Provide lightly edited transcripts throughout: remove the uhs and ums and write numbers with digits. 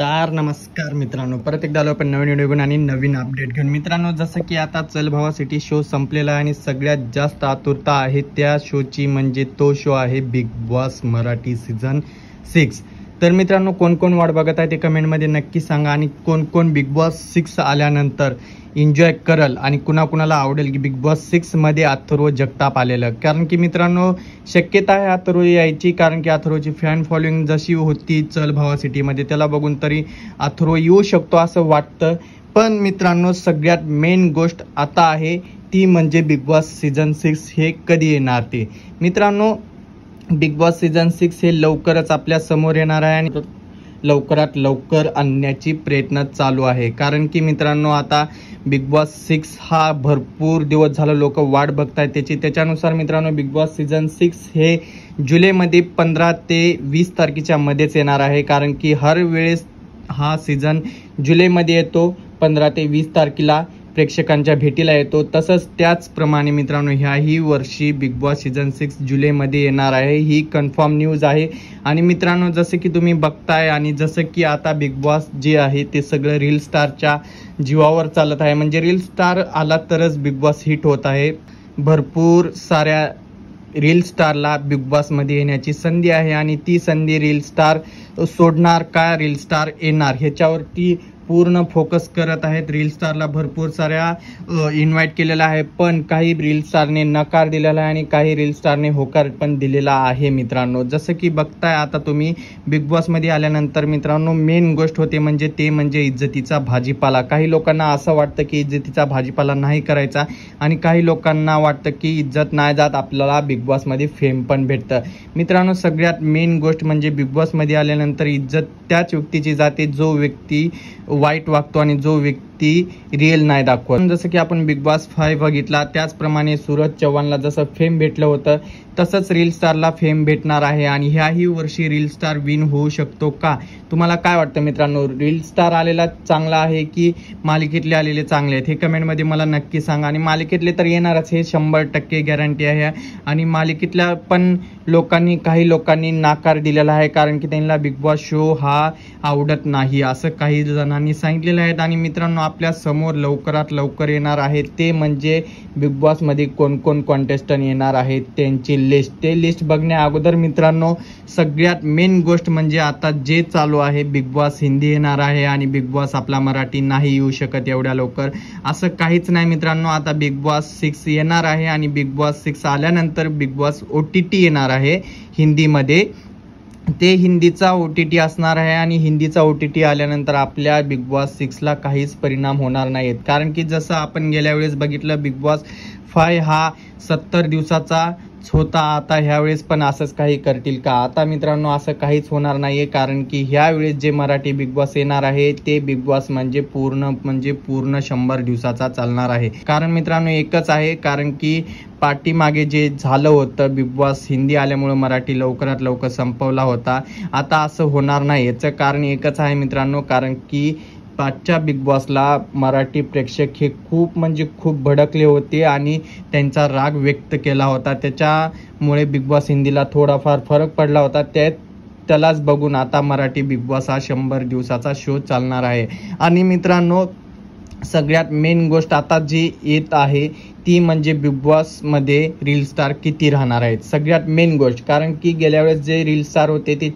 तर नमस्कार मित्रांनो, परत एकदा आलो आपण नवीन व्हिडिओ घेऊन आणि नवीन अपडेट घेऊन. मित्रांनो, जसं की आता चल भावा सिटी शो संपलेला आहे आणि सगळ्यात जास्त आतुरता आहे त्या शोची, म्हणजे तो शो आहे बिग बॉस मराठी सीझन 6. तर मित्रांनो, कोण कोण वाट बघत आहे ते कमेंटमध्ये नक्की सांगा आणि कोण कोण बिग बॉस 6 आल्यानंतर एन्जॉय करल आणि कुणाकुणाला आवडेल की बिग बॉस 6 मध्ये अथर्व जगताप आलेलं. कारण की मित्रांनो, शक्यता आहे अथर्व यायची, कारण की अथर्वची फॅन फॉलोइंग जशी होती चल भावा सिटीमध्ये त्याला बघून तरी अथर्व येऊ शकतो असं वाटतं. पण मित्रांनो, सगळ्यात मेन गोष्ट आता आहे ती म्हणजे बिग बॉस सीझन 6 हे कधी येणार ते. मित्रांनो, बिग बॉस सीझन 6 हे लवकरच आपल्या समोर येणार आहे आणि लवकरात लवकर आणण्याची प्रयत्न चालू आहे. कारण की मित्रांनो, आता बिग बॉस 6 हा भरपूर दिवस झालं लोक वाट बघतायत त्याच्यानुसार मित्रांनो, बिग बॉस सीझन 6 हे जुलैमध्ये 15 ते 20 तारखेच्या मध्येच येणार आहे. कारण की हर वेळेस हा सीझन जुलैमध्ये येतो, 15 ते 20 तारखेला प्रेक्षकांच्या भेटीला येतो. तसंच त्याचप्रमाणे मित्रांनो, ह्याही वर्षी बिग बॉस सीझन 6 जुलैमध्ये येणार आहे, ही कन्फर्म न्यूज आहे. आणि मित्रांनो, जसं की तुम्ही बघताय आणि जसं की आता बिग बॉस जे आहे ते सगळं रील स्टारच्या जीवावर चालत आहे. म्हणजे रील स्टार आला तरच बिग बॉस हिट होत आहे. भरपूर साऱ्या रील स्टारला बिग बॉसमध्ये येण्याची संधी आहे आणि ती संधी रील स्टार सोडणार का रील स्टार येणार ह्याच्यावरती पूर्ण फोकस करत आहेत. रील स्टारला भरपूर साऱ्या इन्व्हाइट केलेला आहे, पण काही रील स्टारने नकार दिलेला आहे आणि काही रील स्टारने होकार पण दिलेला आहे. मित्रांनो, जसं की बघताय आता तुम्ही, बिग बॉसमध्ये आल्यानंतर मित्रांनो मेन गोष्ट होते म्हणजे इज्जतीचा भाजीपाला. काही लोकांना असं वाटतं की इज्जतीचा भाजीपाला नाही करायचा आणि काही लोकांना वाटतं की इज्जत नाही जात, आपल्याला बिग बॉसमध्ये फेम पण भेटतं. मित्रांनो, सगळ्यात मेन गोष्ट म्हणजे बिग बॉसमध्ये आल्यानंतर इज्जत त्याच व्यक्तीची जाते जो व्यक्ती वाईट वागतो आणि जो व्यक्ती रिअल नाही दाखवत. जसं की आपण बिग बॉस 5 बघितला, त्याचप्रमाणे सूरज चव्हाणला जसं फेम भेटलं होतं तसंच रील स्टारला फेम भेटणार आहे. आणि ह्याही वर्षी रील स्टार विन होऊ शकतो का? तुम्हाला काय वाटतं मित्रांनो? रील स्टार आलेला चांगला आहे की मालिकेतले आलेले चांगले आहेत? हे कमेंटमध्ये मला नक्की सांगा. आणि मालिकेतले तर येणारच, हे 100% गॅरंटी आहे. आणि मालिकेतल्या पण काही लोकांनी नाकार दिलेला आहे, कारण की त्यांना बिग बॉस शो हा आवडत नाही असं काही जणांनी सांगितलेलं आहे. आणि मित्रांनो, आपल्या समोर लवकरात लवकर येणार आहे ते म्हणजे बिग बॉस मध्ये कोण कोण कॉन्टेस्टंट येणार आहेत त्यांची लिस्ट. ते लिस्ट बघण्या अगोदर मित्रांनो, सगळ्यात मेन गोष्ट म्हणजे आता जे चालू आहे, बिग बॉस हिंदी येणार आहे आणि बिग बॉस आपला मराठी नाही येऊ शकत एवढ्या लवकर, असं काहीच नाही मित्रांनो. आता बिग बॉस 6 येणार आहे आणि बिग बॉस 6 आल्यानंतर बिग बॉस OTT येणार आहे हिंदीमध्ये. ते हिंदीचा OTT असणार आहे आणि हिंदीचा OTT आल्यानंतर आपल्या बिग बॉस 6ला काहीच परिणाम होणार नाहीत. कारण की जसं आपण गेल्या वेळेस बघितलं, बिग बॉस 5 हा 70 दिवसाचा होता. आता ह्यावेळेस पण असंच काही करतील का? आता मित्रांनो, असं काहीच होणार नाहीये, कारण की ह्यावेळेस जे मराठी बिग बॉस येणार आहे ते बिग बॉस म्हणजे पूर्ण 100 दिवसाचा चालणार आहे. कारण मित्रांनो एकच आहे, कारण की पाठीमागे जे झालं होतं, बिग बॉस हिंदी आल्यामुळे मराठी लवकरात लवकर संपवला होता. आता असं होणार नाही. याचं कारण एकच आहे मित्रांनो, कारण की पाचच्या बिग बॉसला मराठी प्रेक्षक हे खूप भडकले होते आणि त्यांचा राग व्यक्त केला होता. त्याच्यामुळे बिग बॉस हिंदीला थोडाफार फरक पडला होता. त्यालाच बघून आता मराठी बिग बॉस हा 100 दिवसाचा शो चालणार आहे. आणि मित्रांनो, सगळ्यात मेन गोष्ट आता जी येत आहे ती म्हणजे बिग बॉस मध्ये रील स्टार किती राहणार आहेत, सगळ्यात मेन गोष्ट. कारण की गेल्या वेळेस जे रील स्टार होते ते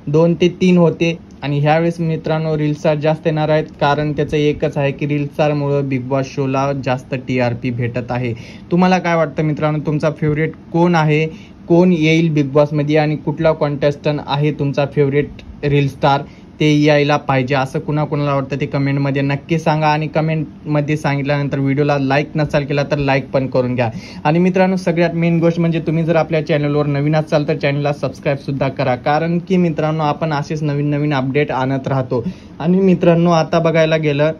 2 ते 3 होते आणि ह्यावेळेस मित्रांनो रील स्टार जास्त येणार आहेत. कारण त्याचं एकच आहे की रील स्टारमुळे बिग बॉस शोला जास्त TRP भेटत आहे. तुम्हाला काय वाटतं मित्रांनो? तुमचा फेवरेट कोण आहे? कोण येईल बिग बॉसमध्ये आणि कुठला कॉन्टेस्टंट आहे तुमचा फेवरेट रील स्टार? ते यायला पाहिजे असं कुणाला वाटतं ते कमेंटमध्ये नक्की सांगा. आणि कमेंटमध्ये सांगितल्यानंतर व्हिडिओला लाईक नसाल केला तर लाईक पण करून घ्या. आणि मित्रांनो, सगळ्यात मेन गोष्ट म्हणजे तुम्ही जर आपल्या चॅनलवर नवीन असाल तर चॅनलला सबस्क्राईब सुद्धा करा, कारण की मित्रांनो आपण असेच नवीन अपडेट आणत राहतो. आणि मित्रांनो, आता बघायला गेलं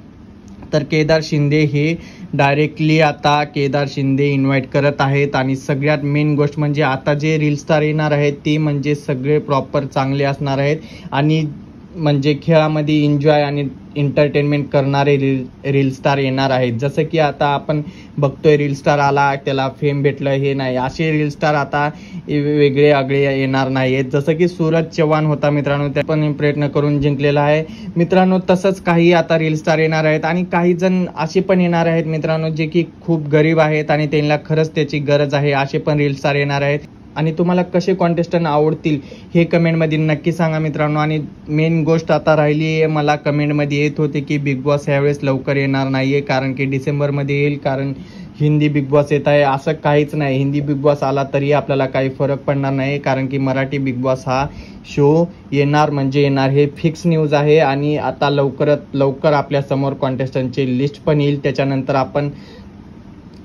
तर केदार शिंदे हे डायरेक्टली आता केदार शिंदे इन्व्हाइट करत आहेत. आणि सगळ्यात मेन गोष्ट म्हणजे आता जे रील स्टार येणार आहेत ते म्हणजे सगळे प्रॉपर चांगले असणार आहेत आणि म्हणजे खेळामध्ये एन्जॉय आणि एंटरटेनमेंट करणारे रील स्टार येणार आहेत. जसं की आता आपण बघतोय रील स्टार आला त्याला फेम भेटलं हे नाही, असे रील स्टार आता वेगळे आगळे येणार नाहीत. जसं की सूरज चव्हाण होता मित्रांनो, त्या पण प्रयत्न करून जिंकलेला आहे मित्रांनो. तसंच काही आता रील स्टार येणार आहेत आणि काही जण असे पण येणार आहेत मित्रांनो जे की खूप गरीब आहेत आणि त्यांना खरंच त्याची गरज आहे, असे पण रील स्टार येणार आहेत. आणि तुम्हाला कसे कॉन्टेस्टंट आवडतील हे कमेंटमध्ये नक्की सांगा मित्रांनो. आणि मेन गोष्ट आता राहिली आहे, मला कमेंटमध्ये येत होते की बिग बॉस यावेळेस लवकर येणार नाही आहे कारण की डिसेंबरमध्ये येईल, कारण हिंदी बिग बॉस येत आहे. असं काहीच नाही, हिंदी बिग बॉस आला तरी आपल्याला काही फरक पडणार नाही कारण की मराठी बिग बॉस हा शो येणार म्हणजे येणार, हे फिक्स न्यूज आहे. आणि आता लवकरात लवकर आपल्यासमोर कॉन्टेस्टंटची लिस्ट पण येईल, त्याच्यानंतर आपण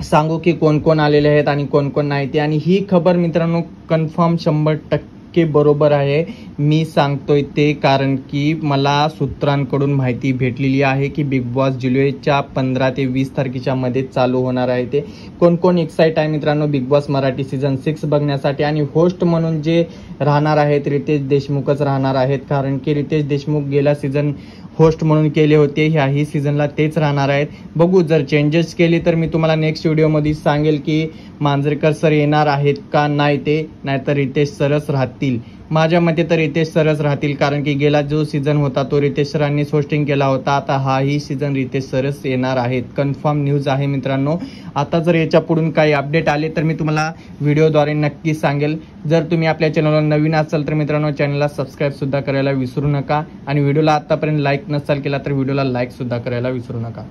सांगू की कोण कोण आलेले आहेत आणि कोण कोण नाही ते. आणि ही खबर मित्रांनो कन्फर्म 100% बरोबर आहे, मी सांगतोय ते, कारण की मला सूत्रांकडून माहिती भेटलेली आहे की बिग बॉस जुलैच्या 15 ते 20 तारखेच्या मध्ये चालू होणार आहे. ते कोण कोण एक्साइट आहे मित्रांनो बिग बॉस मराठी सीझन 6 बघण्यासाठी. आणि होस्ट म्हणून जे राहणार आहेत रितेश देशमुखच राहणार आहेत, कारण की रितेश देशमुख गेल्या सीझन होस्ट म्हणून केले होते, ह्याही सीझनला तेच राहणार आहेत. बघू, जर चेंजेस केली तर मी तुम्हाला नेक्स्ट व्हिडिओमध्ये सांगेल की मांजरेकर सर येणार आहेत का नाही ते, नाहीतर रितेश सरच राहतील. माझ्या मते तर रितेश सरच राहतील, कारण की गेला जो सीझन होता तो रितेश सरांनी होस्टिंग केला होता, आता हाही सीझन रितेश सरच येणार आहेत. कन्फर्म न्यूज आहे मित्रांनो. आता जर याच्या पुढून काही अपडेट आले तर मी तुम्हाला व्हिडिओद्वारे नक्की सांगेल. जर तुम्ही आपल्या चॅनलवर नवीन असाल तर मित्रांनो चॅनलला सबस्क्राईब सुद्धा करायला विसरू नका. आणि व्हिडिओला आतापर्यंत लाईक नसाल केला तर व्हिडिओला लाईक सुद्धा करायला विसरू नका.